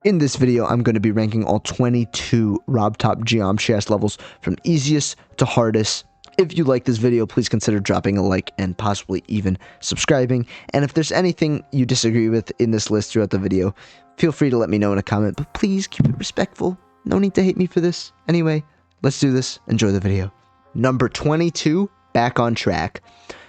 In this video, I'm going to be ranking all 22 RobTop Geometry S levels from easiest to hardest. If you like this video, please consider dropping a like and possibly even subscribing. And if there's anything you disagree with in this list throughout the video, feel free to let me know in a comment, but please keep it respectful. No need to hate me for this. Anyway, let's do this. Enjoy the video. Number 22, Back on Track.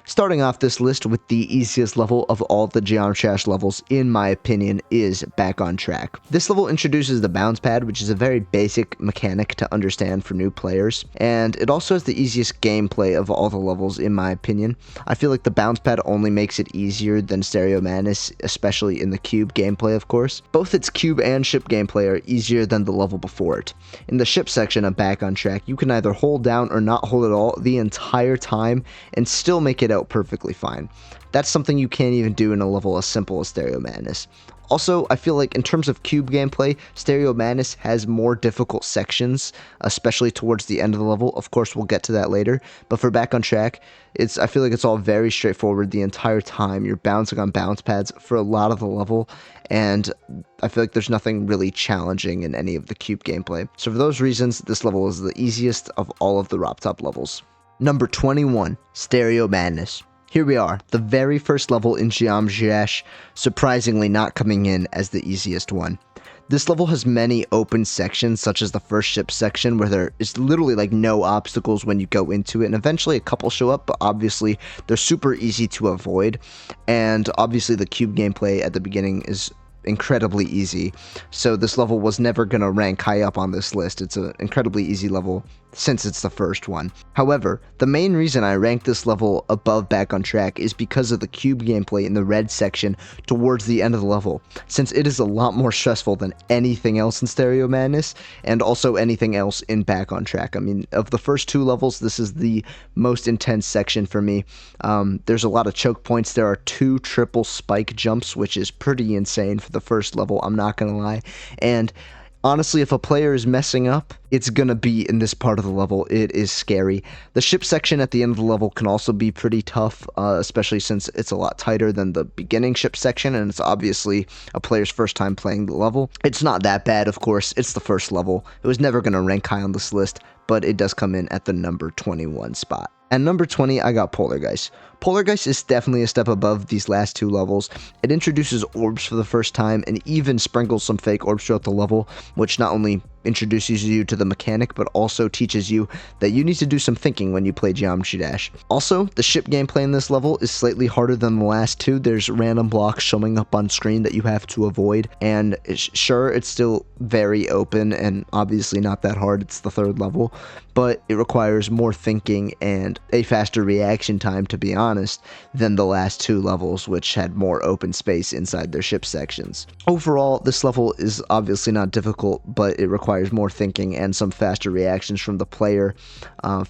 Starting off this list with the easiest level of all the Geometry Dash levels, in my opinion, is Back on Track. This level introduces the bounce pad, which is a very basic mechanic to understand for new players, and it also has the easiest gameplay of all the levels, in my opinion. I feel like the bounce pad only makes it easier than Stereo Madness, especially in the cube gameplay, of course. Both its cube and ship gameplay are easier than the level before it. In the ship section of Back on Track, you can either hold down or not hold at all the entire time and still make it out perfectly fine. That's something you can't even do in a level as simple as Stereo Madness. Also, I feel like in terms of cube gameplay, Stereo Madness has more difficult sections, especially towards the end of the level. Of course, we'll get to that later, but for Back on Track, I feel like it's all very straightforward the entire time. You're bouncing on bounce pads for a lot of the level, and I feel like there's nothing really challenging in any of the cube gameplay. So for those reasons, this level is the easiest of all of the RobTop levels. Number 21, Stereo Madness. Here we are, the very first level in Geometry Dash, surprisingly not coming in as the easiest one. This level has many open sections, such as the first ship section, where there is literally like no obstacles when you go into it, and eventually a couple show up, but obviously they're super easy to avoid, and obviously the cube gameplay at the beginning is incredibly easy, so this level was never going to rank high up on this list. It's an incredibly easy level since it's the first one. However, the main reason I rank this level above Back on Track is because of the cube gameplay in the red section towards the end of the level, since it is a lot more stressful than anything else in Stereo Madness, and also anything else in Back on Track. I mean, of the first two levels, this is the most intense section for me. There's a lot of choke points. There are 2 triple spike jumps, which is pretty insane for the first level, I'm not gonna lie, and honestly, if a player is messing up, it's gonna be in this part of the level. It is scary. The ship section at the end of the level can also be pretty tough, especially since it's a lot tighter than the beginning ship section, and it's obviously a player's first time playing the level. It's not that bad, of course. It's the first level. It was never gonna rank high on this list, but it does come in at the number 21 spot. At number 20, I got Polargeist. Polargeist is definitely a step above these last 2 levels. It introduces orbs for the first time and even sprinkles some fake orbs throughout the level, which not only introduces you to the mechanic, but also teaches you that you need to do some thinking when you play Geometry Dash. Also, the ship gameplay in this level is slightly harder than the last 2. There's random blocks showing up on screen that you have to avoid, and sure, it's still very open and obviously not that hard. It's the 3rd level, but it requires more thinking and a faster reaction time, to be honest, than the last 2 levels, which had more open space inside their ship sections. Overall, this level is obviously not difficult, but it requires more thinking and some faster reactions from the player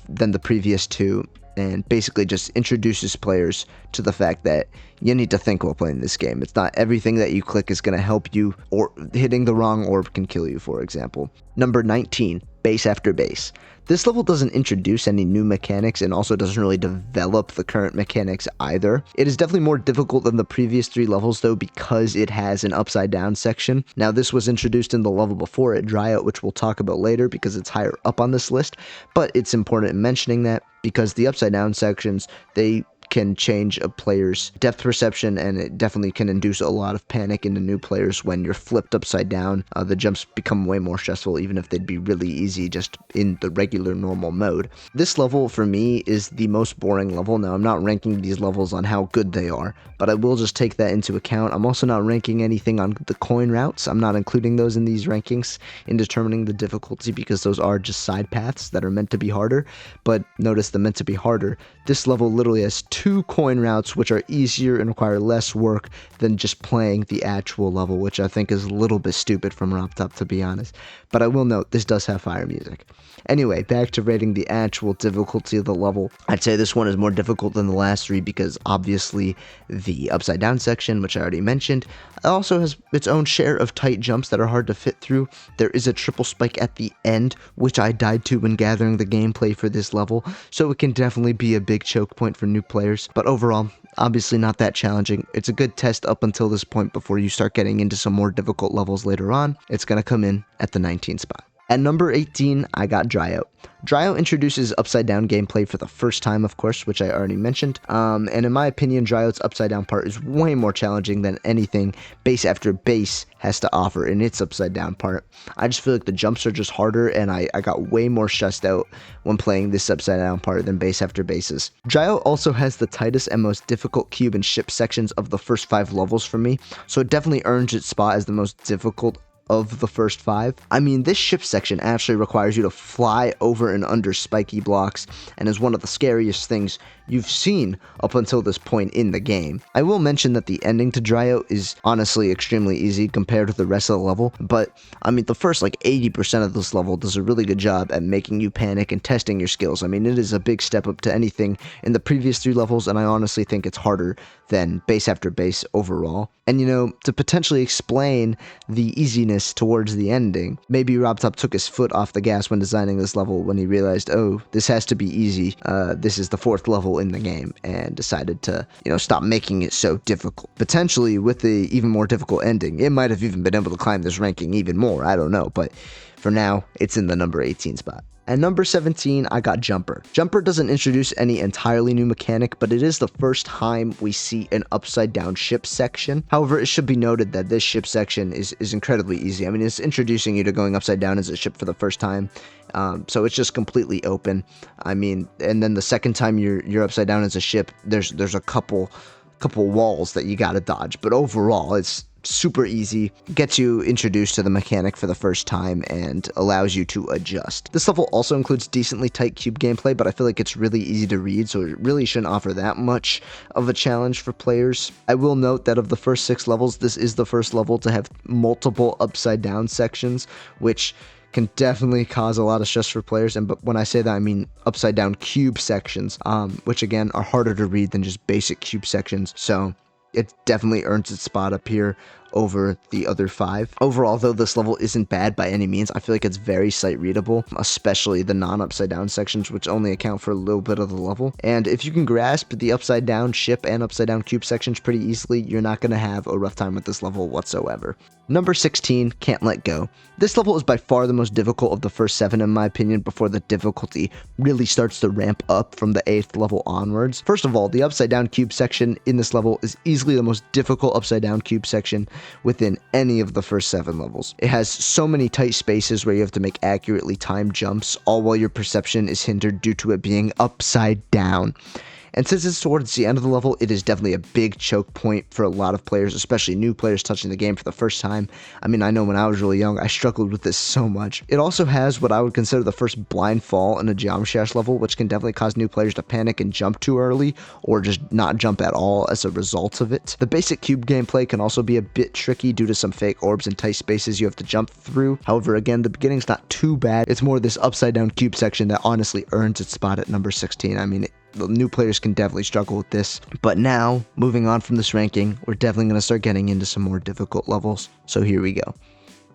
than the previous 2, and basically just introduces players to the fact that you need to think while playing this game. It's not everything that you click is going to help you, or hitting the wrong orb can kill you, for example. Number 19, Base After Base. This level doesn't introduce any new mechanics and also doesn't really develop the current mechanics either. It is definitely more difficult than the previous 3 levels though, because it has an upside down section. Now this was introduced in the level before it, Dryout, which we'll talk about later because it's higher up on this list, but it's important in mentioning that because the upside down sections, they can change a player's depth perception, and it definitely can induce a lot of panic into new players when you're flipped upside down. The jumps become way more stressful, even if they'd be really easy just in the regular normal mode. This level for me is the most boring level. Now I'm not ranking these levels on how good they are, but I will just take that into account. I'm also not ranking anything on the coin routes. I'm not including those in these rankings in determining the difficulty, because those are just side paths that are meant to be harder. But notice the meant to be harder. This level literally has 2 coin routes, which are easier and require less work than just playing the actual level, which I think is a little bit stupid from RobTop, to be honest. But I will note, this does have fire music. Anyway, back to rating the actual difficulty of the level. I'd say this one is more difficult than the last 3 because obviously the upside down section, which I already mentioned, also has its own share of tight jumps that are hard to fit through. There is a triple spike at the end, which I died to when gathering the gameplay for this level, so it can definitely be a big choke point for new players. players, but overall, obviously not that challenging. It's a good test up until this point before you start getting into some more difficult levels later on. It's going to come in at the 19 spot. At number 18, I got Dryout. Dryout introduces upside down gameplay for the first time, of course, which I already mentioned. And in my opinion, Dryout's upside down part is way more challenging than anything base after base has to offer in its upside down part. I just feel like the jumps are just harder, and I got way more stressed out when playing this upside down part than base after bases. Dryout also has the tightest and most difficult cube and ship sections of the first 5 levels for me, so it definitely earns its spot as the most difficult of the first 5. I mean, this ship section actually requires you to fly over and under spiky blocks and is one of the scariest things you've seen up until this point in the game. I will mention that the ending to Dryout is honestly extremely easy compared to the rest of the level, but I mean, the first like 80% of this level does a really good job at making you panic and testing your skills. I mean, it is a big step up to anything in the previous 3 levels, and I honestly think it's harder than base after base overall. And you know, to potentially explain the easiness towards the ending, maybe RobTop took his foot off the gas when designing this level when he realized, oh, this has to be easy. This is the 4th level in the game, and decided to, you know, stop making it so difficult. Potentially with the even more difficult ending, it might have even been able to climb this ranking even more. I don't know, but for now, it's in the number 18 spot. At number 17, I got Jumper. Jumper doesn't introduce any entirely new mechanic, but it is the first time we see an upside down ship section. However, it should be noted that this ship section is incredibly easy. I mean, it's introducing you to going upside down as a ship for the first time. So it's just completely open. I mean, and then the second time you're upside down as a ship, there's a couple walls that you gotta dodge. But overall, it's super easy, gets you introduced to the mechanic for the first time, and allows you to adjust. This level also includes decently tight cube gameplay, but I feel like it's really easy to read, so it really shouldn't offer that much of a challenge for players. I will note that of the first 6 levels, this is the first level to have multiple upside down sections, which can definitely cause a lot of stress for players. But when I say that, I mean upside down cube sections, which again are harder to read than just basic cube sections. So it definitely earns its spot up here over the other 5. Overall, though, this level isn't bad by any means. I feel like it's very sight readable, especially the non-upside down sections, which only account for a little bit of the level. And if you can grasp the upside down ship and upside down cube sections pretty easily, you're not going to have a rough time with this level whatsoever. Number 16, Can't Let Go. This level is by far the most difficult of the first 7 in my opinion, before the difficulty really starts to ramp up from the 8th level onwards. First of all, the upside down cube section in this level is easily the most difficult upside down cube section within any of the first 7 levels. It has so many tight spaces where you have to make accurately timed jumps, all while your perception is hindered due to it being upside down. And since it's towards the end of the level, it is definitely a big choke point for a lot of players, especially new players touching the game for the first time. I mean, I know when I was really young, I struggled with this so much. It also has what I would consider the first blind fall in a Geometry Dash level, which can definitely cause new players to panic and jump too early, or just not jump at all as a result of it. The basic cube gameplay can also be a bit tricky due to some fake orbs and tight spaces you have to jump through. However, again, the beginning's not too bad. It's more this upside down cube section that honestly earns its spot at number 16. I mean, the new players can definitely struggle with this. But now, moving on from this ranking, we're definitely going to start getting into some more difficult levels. So here we go.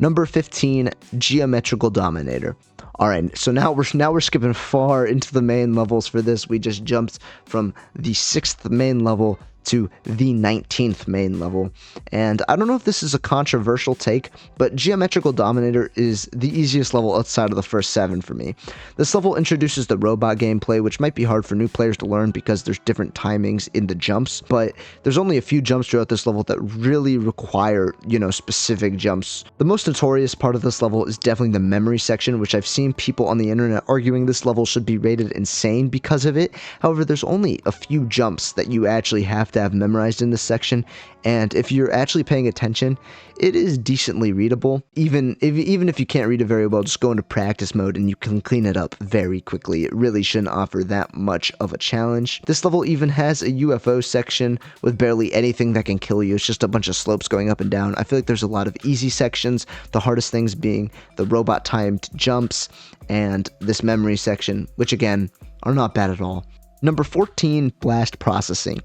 Number 15, Geometrical Dominator. Alright, so now we're skipping far into the main levels for this. We just jumped from the 6th main level to the 19th main level. And I don't know if this is a controversial take, but Geometrical Dominator is the easiest level outside of the first 7 for me. This level introduces the robot gameplay, which might be hard for new players to learn because there's different timings in the jumps, but there's only a few jumps throughout this level that really require, specific jumps. The most notorious part of this level is definitely the memory section, which I've seen people on the internet arguing this level should be rated insane because of it. However, there's only a few jumps that you actually have to have memorized in this section, and if you're actually paying attention, it is decently readable. Even if you can't read it very well, just go into practice mode and you can clean it up very quickly. It really shouldn't offer that much of a challenge. This level even has a UFO section with barely anything that can kill you. It's just a bunch of slopes going up and down. I feel like there's a lot of easy sections, the hardest things being the robot timed jumps and this memory section, which again are not bad at all. Number 14, Blast Processing.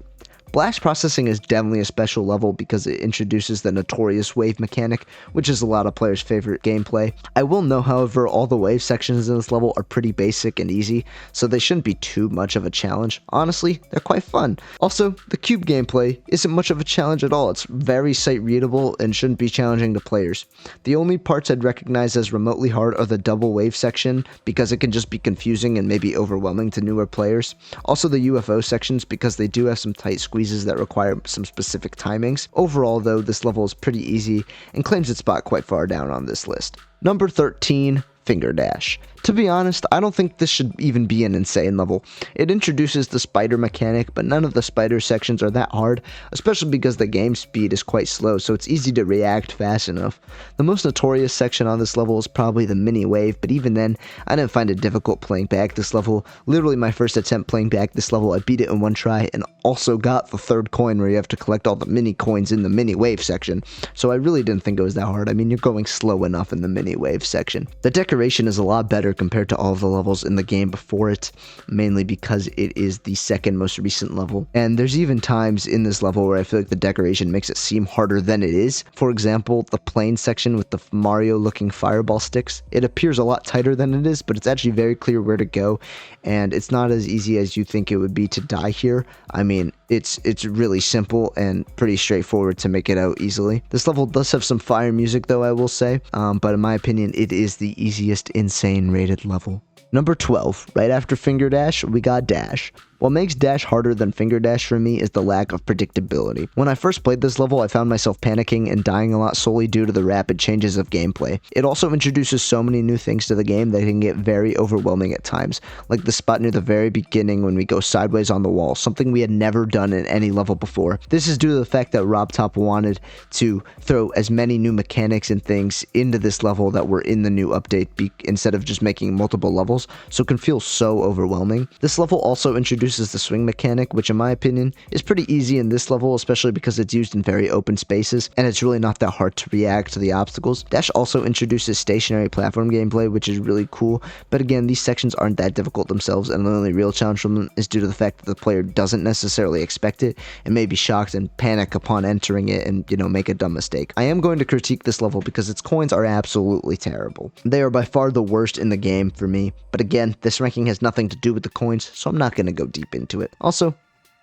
Blast processing is definitely a special level because it introduces the notorious wave mechanic, which is a lot of players' favorite gameplay. I will know, however, all the wave sections in this level are pretty basic and easy, so they shouldn't be too much of a challenge. Honestly, they're quite fun. Also, the cube gameplay isn't much of a challenge at all. It's very sight readable and shouldn't be challenging to players. The only parts I'd recognize as remotely hard are the double wave section, because it can just be confusing and maybe overwhelming to newer players. Also the UFO sections, because they do have some tight squeezes that require some specific timings. Overall though, this level is pretty easy and claims its spot quite far down on this list. Number 13, Finger Dash. To be honest, I don't think this should even be an insane level. It introduces the spider mechanic, but none of the spider sections are that hard, especially because the game speed is quite slow, so it's easy to react fast enough. The most notorious section on this level is probably the mini wave, but even then, I didn't find it difficult playing back this level. Literally my first attempt playing back this level, I beat it in one try, and also got the third coin where you have to collect all the mini coins in the mini wave section, so I really didn't think it was that hard. I mean, you're going slow enough in the mini wave section. The decoration is a lot better compared to all of the levels in the game before it, mainly because it is the second most recent level. And there's even times in this level where I feel like the decoration makes it seem harder than it is. For example, the plane section with the Mario looking fireball sticks. It appears a lot tighter than it is, but it's actually very clear where to go, and it's not as easy as you think it would be to die here. I mean, it's really simple and pretty straightforward to make it out easily. This level does have some fire music though, I will say, but in my opinion, it is the easiest insane rated level. Number 12, right after Finger Dash, we got Dash. What makes Dash harder than Finger Dash for me is the lack of predictability. When I first played this level, I found myself panicking and dying a lot solely due to the rapid changes of gameplay. It also introduces so many new things to the game that it can get very overwhelming at times, like the spot near the very beginning when we go sideways on the wall, something we had never done in any level before. This is due to the fact that RobTop wanted to throw as many new mechanics and things into this level that were in the new update instead of just making multiple levels, so it can feel so overwhelming. This level also introduces the swing mechanic, which in my opinion is pretty easy in this level, especially because it's used in very open spaces and it's really not that hard to react to the obstacles. Dash also introduces stationary platform gameplay, which is really cool, but again, these sections aren't that difficult themselves, and the only real challenge from them is due to the fact that the player doesn't necessarily expect it and may be shocked and panic upon entering it and, make a dumb mistake. I am going to critique this level because its coins are absolutely terrible. They are by far the worst in the game for me, but again, this ranking has nothing to do with the coins, so I'm not going to go deep into it. Also,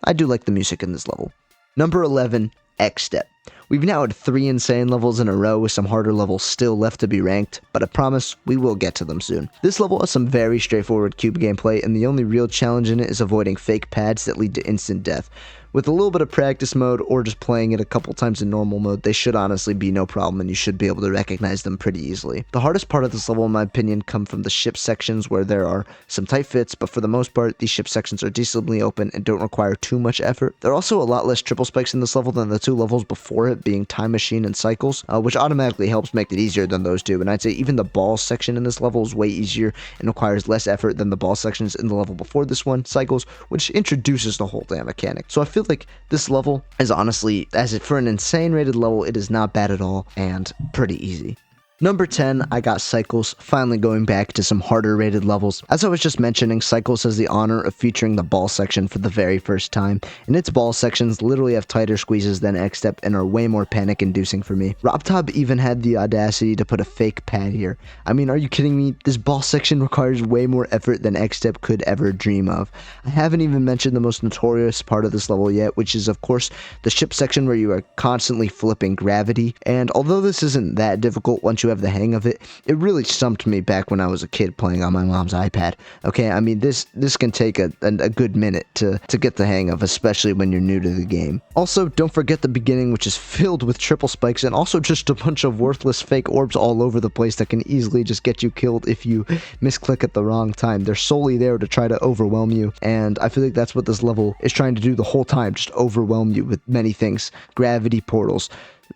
I do like the music in this level. Number 11, X-Step. We've now had 3 insane levels in a row with some harder levels still left to be ranked, but I promise we will get to them soon. This level has some very straightforward cube gameplay, and the only real challenge in it is avoiding fake pads that lead to instant death. With a little bit of practice mode or just playing it a couple times in normal mode, they should honestly be no problem and you should be able to recognize them pretty easily. The hardest part of this level in my opinion come from the ship sections where there are some tight fits, but for the most part these ship sections are decently open and don't require too much effort. There are also a lot less triple spikes in this level than the 2 levels before it, being Time Machine and Cycles, which automatically helps make it easier than those 2, and I'd say even the ball section in this level is way easier and requires less effort than the ball sections in the level before this one, Cycles, which introduces the whole damn mechanic. So I feel like this level is honestly, for an insane rated level, it is not bad at all and pretty easy. Number 10, I got Cycles, finally going back to some harder rated levels. As I was just mentioning, Cycles has the honor of featuring the ball section for the very first time, and its ball sections literally have tighter squeezes than X-Step and are way more panic inducing for me. RobTop even had the audacity to put a fake pad here. I mean, are you kidding me? This ball section requires way more effort than X-Step could ever dream of. I haven't even mentioned the most notorious part of this level yet, which is of course the ship section where you are constantly flipping gravity, and although this isn't that difficult once you have the hang of it, it really stumped me back when I was a kid playing on my mom's iPad. Okay, I mean this can take a good minute to get the hang of, especially when you're new to the game. Also, don't forget the beginning, which is filled with triple spikes and also just a bunch of worthless fake orbs all over the place that can easily just get you killed if you misclick at the wrong time. They're solely there to try to overwhelm you, and I feel like that's what this level is trying to do the whole time, just overwhelm you with many things. Gravity portals,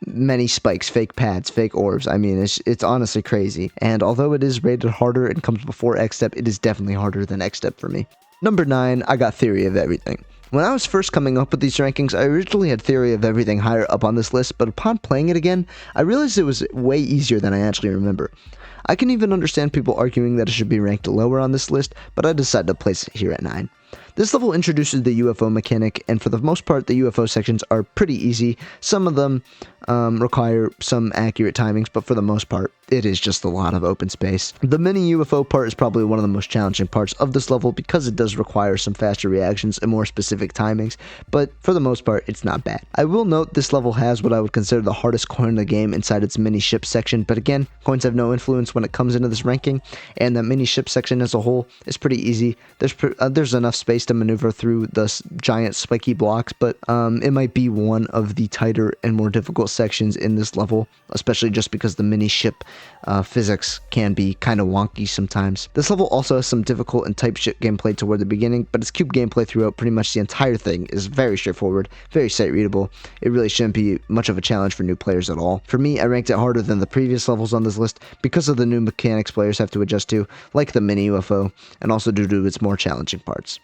many spikes, fake pads, fake orbs. I mean, it's honestly crazy. And although it is rated harder and comes before X-Step, it is definitely harder than X-Step for me. Number 9, I got Theory of Everything. When I was first coming up with these rankings, I originally had Theory of Everything higher up on this list, but upon playing it again, I realized it was way easier than I actually remember. I can even understand people arguing that it should be ranked lower on this list, but I decided to place it here at 9. This level introduces the UFO mechanic, and for the most part, the UFO sections are pretty easy. Some of them require some accurate timings, but for the most part, it is just a lot of open space. The mini UFO part is probably one of the most challenging parts of this level because it does require some faster reactions and more specific timings, but for the most part, it's not bad. I will note this level has what I would consider the hardest coin in the game inside its mini ship section, but again, coins have no influence when it comes into this ranking, and the mini ship section as a whole is pretty easy. There's enough space to maneuver through the giant spiky blocks, but it might be one of the tighter and more difficult sections in this level, especially just because the mini ship physics can be kind of wonky sometimes. This level also has some difficult and type ship gameplay toward the beginning, but its cube gameplay throughout pretty much the entire thing is very straightforward, very sight readable. It really shouldn't be much of a challenge for new players at all. For me, I ranked it harder than the previous levels on this list because of the new mechanics players have to adjust to, like the mini UFO, and also due to its more challenging parts.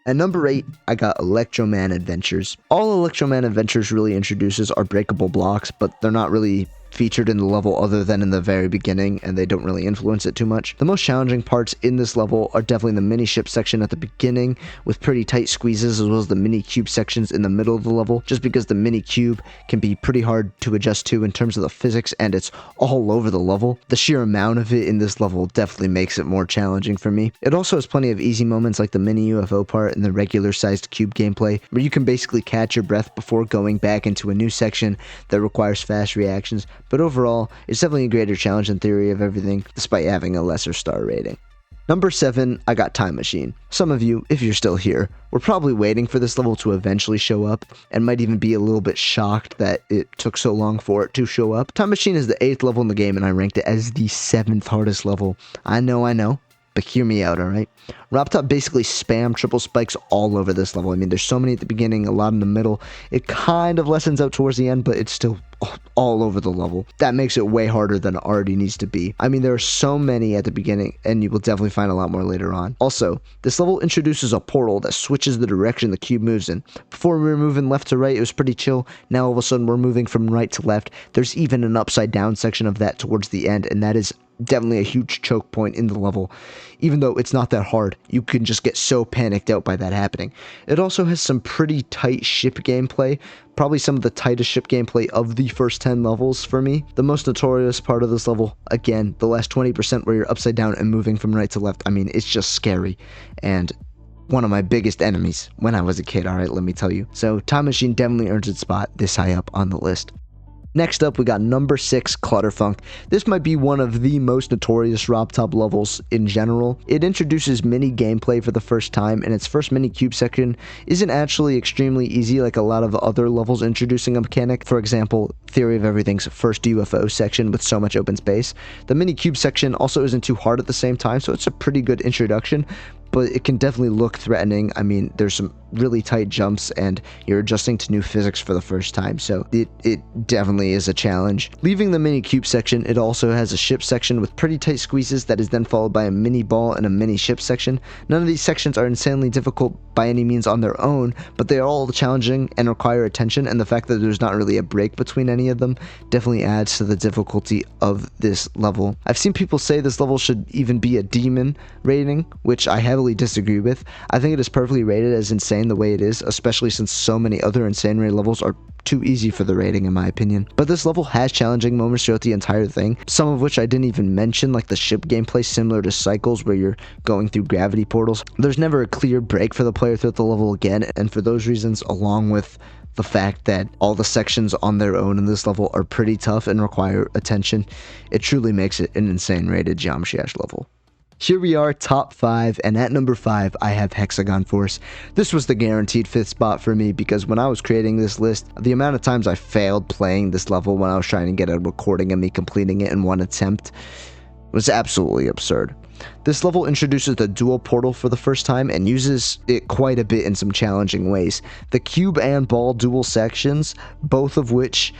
At number 8, I got Electroman Adventures. All Electroman Adventures really introduces are breakable blocks, but they're not really featured in the level other than in the very beginning, and they don't really influence it too much. The most challenging parts in this level are definitely the mini ship section at the beginning with pretty tight squeezes, as well as the mini cube sections in the middle of the level, just because the mini cube can be pretty hard to adjust to in terms of the physics, and it's all over the level. The sheer amount of it in this level definitely makes it more challenging for me. It also has plenty of easy moments like the mini UFO part and the regular sized cube gameplay, where you can basically catch your breath before going back into a new section that requires fast reactions. But overall, it's definitely a greater challenge in theory of everything, despite having a lesser star rating. Number 7, I got Time Machine. Some of you, if you're still here, were probably waiting for this level to eventually show up, and might even be a little bit shocked that it took so long for it to show up. Time Machine is the 8th level in the game, and I ranked it as the 7th hardest level. I know, but hear me out, alright? RobTop basically spam triple spikes all over this level. I mean, there's so many at the beginning, a lot in the middle. It kind of lessens out towards the end, but it's still all over the level. That makes it way harder than it already needs to be. I mean, there are so many at the beginning, and you will definitely find a lot more later on. Also, this level introduces a portal that switches the direction the cube moves in. Before we were moving left to right, it was pretty chill. Now all of a sudden we're moving from right to left. There's even an upside down section of that towards the end, and that is definitely a huge choke point in the level. Even though it's not that hard, you can just get so panicked out by that happening. It also has some pretty tight ship gameplay, probably some of the tightest ship gameplay of the first 10 levels for me. The most notorious part of this level, again, the last 20% where you're upside down and moving from right to left. I mean, it's just scary, and one of my biggest enemies when I was a kid, alright, let me tell you. So Time Machine definitely earns its spot this high up on the list. Next up, we got number 6, Clutterfunk. This might be one of the most notorious RobTop levels in general. It introduces mini gameplay for the first time, and its first mini cube section isn't actually extremely easy like a lot of other levels introducing a mechanic. For example, Theory of Everything's first UFO section with so much open space. The mini cube section also isn't too hard at the same time, so it's a pretty good introduction, but it can definitely look threatening. I mean, there's some really tight jumps, and you're adjusting to new physics for the first time, so it definitely is a challenge. Leaving the mini cube section, it also has a ship section with pretty tight squeezes that is then followed by a mini ball and a mini ship section. None of these sections are insanely difficult by any means on their own, but they are all challenging and require attention, and the fact that there's not really a break between any of them definitely adds to the difficulty of this level. I've seen people say this level should even be a demon rating, which I heavily disagree with. I think it is perfectly rated as insane the way it is, especially since so many other insane rated levels are too easy for the rating in my opinion. But this level has challenging moments throughout the entire thing, some of which I didn't even mention, like the ship gameplay similar to Cycles where you're going through gravity portals. There's never a clear break for the player throughout the level again, and for those reasons, along with the fact that all the sections on their own in this level are pretty tough and require attention, it truly makes it an insane rated Geometry Dash level. Here we are, top 5, and at number 5, I have Hexagon Force. This was the guaranteed 5th spot for me because when I was creating this list, the amount of times I failed playing this level when I was trying to get a recording of me completing it in one attempt was absolutely absurd. This level introduces the dual portal for the first time and uses it quite a bit in some challenging ways. The cube and ball dual sections, both of which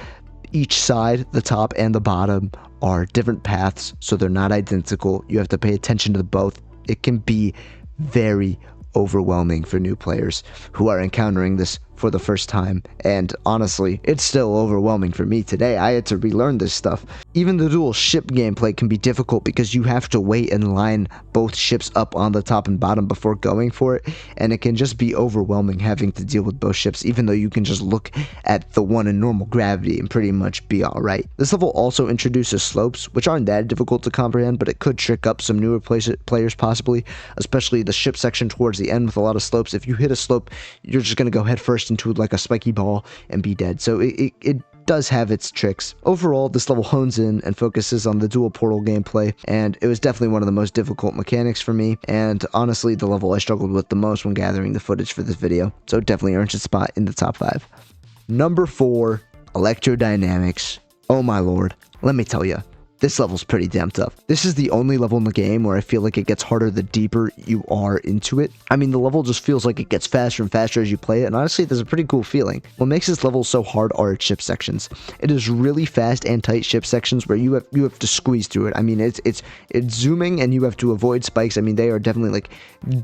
each side, the top and the bottom, are different paths, so they're not identical. You have to pay attention to both. It can be very overwhelming for new players who are encountering this for the first time, and honestly, it's still overwhelming for me today. I had to relearn this stuff. Even the dual ship gameplay can be difficult because you have to wait and line both ships up on the top and bottom before going for it, and it can just be overwhelming having to deal with both ships, even though you can just look at the one in normal gravity and pretty much be alright. This level also introduces slopes, which aren't that difficult to comprehend, but it could trick up some newer players possibly, especially the ship section towards the end with a lot of slopes. If you hit a slope, you're just going to go head first into like a spiky ball and be dead. So it does have its tricks. Overall, this level hones in and focuses on the dual portal gameplay, and it was definitely one of the most difficult mechanics for me, and honestly the level I struggled with the most when gathering the footage for this video, so it definitely earns its spot in the top 5. Number 4, Electrodynamics. Oh my lord, let me tell you, this level's pretty damn tough. This is the only level in the game where I feel like it gets harder the deeper you are into it. I mean, the level just feels like it gets faster and faster as you play it, and honestly, there's a pretty cool feeling. What makes this level so hard are its ship sections. It is really fast and tight ship sections where you have to squeeze through it. I mean, it's zooming and you have to avoid spikes. I mean, they are definitely like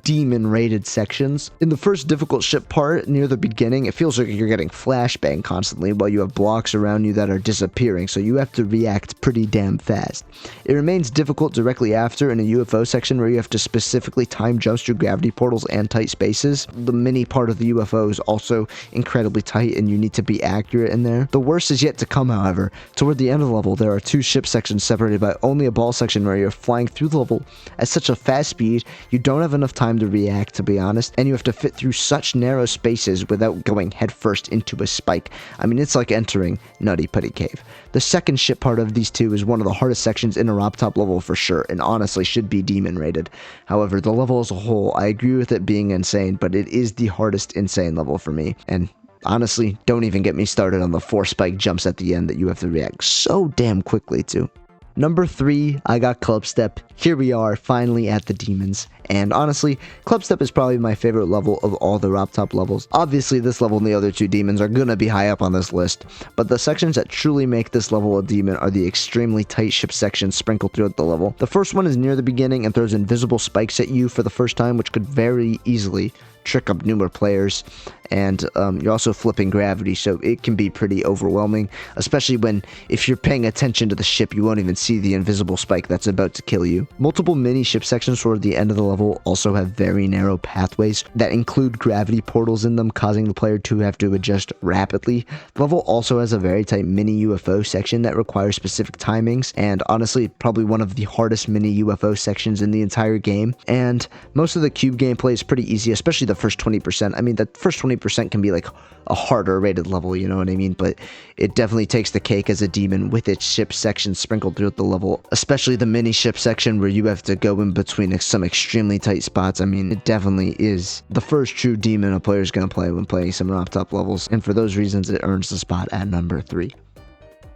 demon-rated sections. In the first difficult ship part near the beginning, it feels like you're getting flashbang constantly while you have blocks around you that are disappearing, so you have to react pretty damn fast. It remains difficult directly after in a UFO section where you have to specifically time jumps through gravity portals and tight spaces. The mini part of the UFO is also incredibly tight and you need to be accurate in there. The worst is yet to come, however. Toward the end of the level, there are 2 ship sections separated by only a ball section where you're flying through the level at such a fast speed, you don't have enough time to react, to be honest, and you have to fit through such narrow spaces without going headfirst into a spike. I mean, it's like entering Nutty Putty Cave. The second ship part of these 2 is one of the hardest sections in a RobTop level for sure, and honestly should be demon rated. However, the level as a whole, I agree with it being insane, but it is the hardest insane level for me, and honestly, don't even get me started on the 4 spike jumps at the end that you have to react so damn quickly to. Number 3, I got Club Step. Here we are, finally at the demons. And honestly, Club Step is probably my favorite level of all the RobTop levels. Obviously, this level and the other 2 demons are gonna be high up on this list, but the sections that truly make this level a demon are the extremely tight ship sections sprinkled throughout the level. The first one is near the beginning and throws invisible spikes at you for the first time, which could very easily trick up newer players, and you're also flipping gravity, so it can be pretty overwhelming, especially if you're paying attention to the ship, you won't even see the invisible spike that's about to kill you. Multiple mini ship sections toward the end of the level also have very narrow pathways that include gravity portals in them, causing the player to have to adjust rapidly. The level also has a very tight mini UFO section that requires specific timings, and honestly, probably one of the hardest mini UFO sections in the entire game. And most of the cube gameplay is pretty easy, especially the first 20%. I mean, the first 20% can be like a harder rated level, you know what I mean? But it definitely takes the cake as a demon with its ship section sprinkled throughout the level, especially the mini ship section where you have to go in between some extremely tight spots. I mean, it definitely is the first true demon a player is going to play when playing some RobTop levels, and for those reasons, it earns the spot at number 3.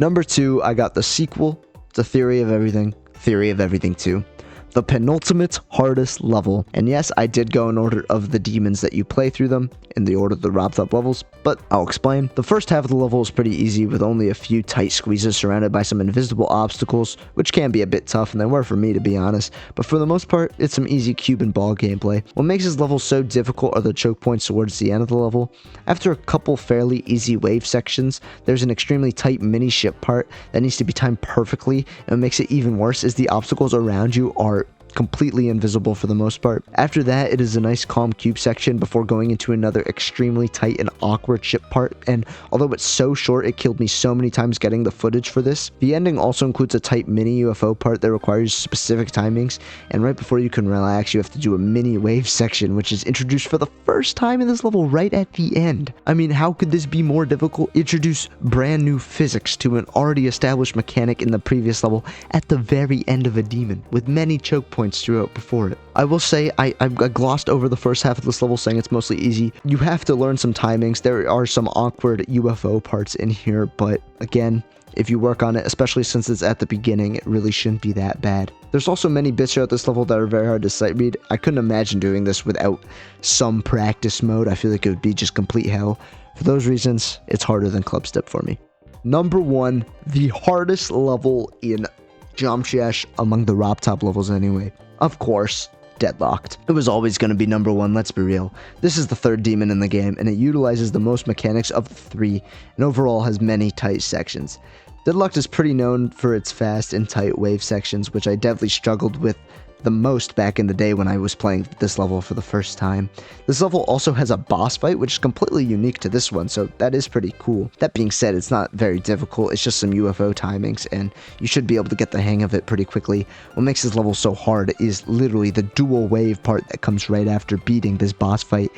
Number 2, I got the sequel to Theory of Everything 2. The penultimate hardest level, and yes, I did go in order of the demons that you play through them, in the order of the RobTop levels, but I'll explain. The first half of the level is pretty easy with only a few tight squeezes surrounded by some invisible obstacles, which can be a bit tough, and they were for me to be honest, but for the most part, it's some easy cube and ball gameplay. What makes this level so difficult are the choke points towards the end of the level. After a couple fairly easy wave sections, there's an extremely tight mini ship part that needs to be timed perfectly, and what makes it even worse is the obstacles around you are completely invisible for the most part. After that, it is a nice calm cube section before going into another extremely tight and awkward ship part, and although it's so short, it killed me so many times getting the footage for this. The ending also includes a tight mini UFO part that requires specific timings, and right before you can relax, you have to do a mini wave section, which is introduced for the first time in this level right at the end. I mean, how could this be more difficult? Introduce brand new physics to an already established mechanic in the previous level at the very end of a demon, with many choke points throughout before it. I will say I glossed over the first half of this level saying it's mostly easy. You have to learn some timings. There are some awkward UFO parts in here, but again, if you work on it, especially since it's at the beginning, it really shouldn't be that bad. There's also many bits throughout this level that are very hard to sight read. I couldn't imagine doing this without some practice mode. I feel like it would be just complete hell. For those reasons, it's harder than Club Step for me. Number 1, the hardest level in Geometry Dash among the RobTop levels anyway. Of course, deadlocked. It was always going to be number 1, let's be real. This is the 3rd demon in the game, and it utilizes the most mechanics of the 3, and overall has many tight sections. Deadlocked is pretty known for its fast and tight wave sections, which I definitely struggled with the most back in the day when I was playing this level for the first time. This level also has a boss fight, which is completely unique to this one, so that is pretty cool. That being said, it's not very difficult, it's just some UFO timings, and you should be able to get the hang of it pretty quickly. What makes this level so hard is literally the dual wave part that comes right after beating this boss fight.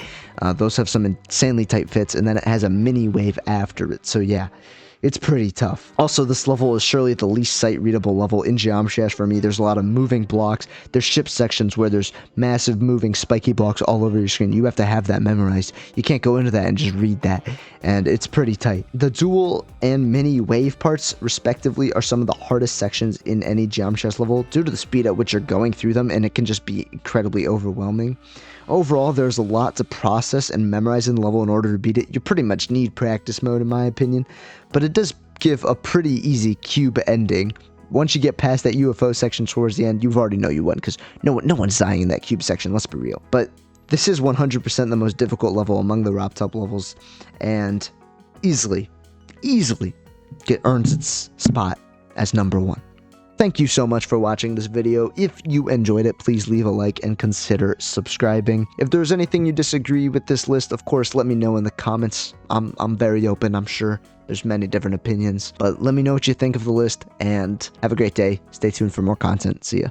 Those have some insanely tight fits, and then it has a mini wave after it, so yeah. It's pretty tough. Also, this level is surely the least sight-readable level in Geometry Dash for me. There's a lot of moving blocks. There's ship sections where there's massive moving spiky blocks all over your screen. You have to have that memorized. You can't go into that and just read that, and it's pretty tight. The dual and mini wave parts, respectively, are some of the hardest sections in any Geometry Dash level due to the speed at which you're going through them, and it can just be incredibly overwhelming. Overall, there's a lot to process and memorize in the level in order to beat it. You pretty much need practice mode, in my opinion, but it does give a pretty easy cube ending. Once you get past that UFO section towards the end, you already know you won, because no one's dying in that cube section, let's be real. But this is 100% the most difficult level among the RobTop levels, and easily earns its spot as number 1. Thank you so much for watching this video. If you enjoyed it, please leave a like and consider subscribing. If there's anything you disagree with this list, of course, let me know in the comments. I'm very open, I'm sure. There's many different opinions, but let me know what you think of the list, and have a great day. Stay tuned for more content. See ya.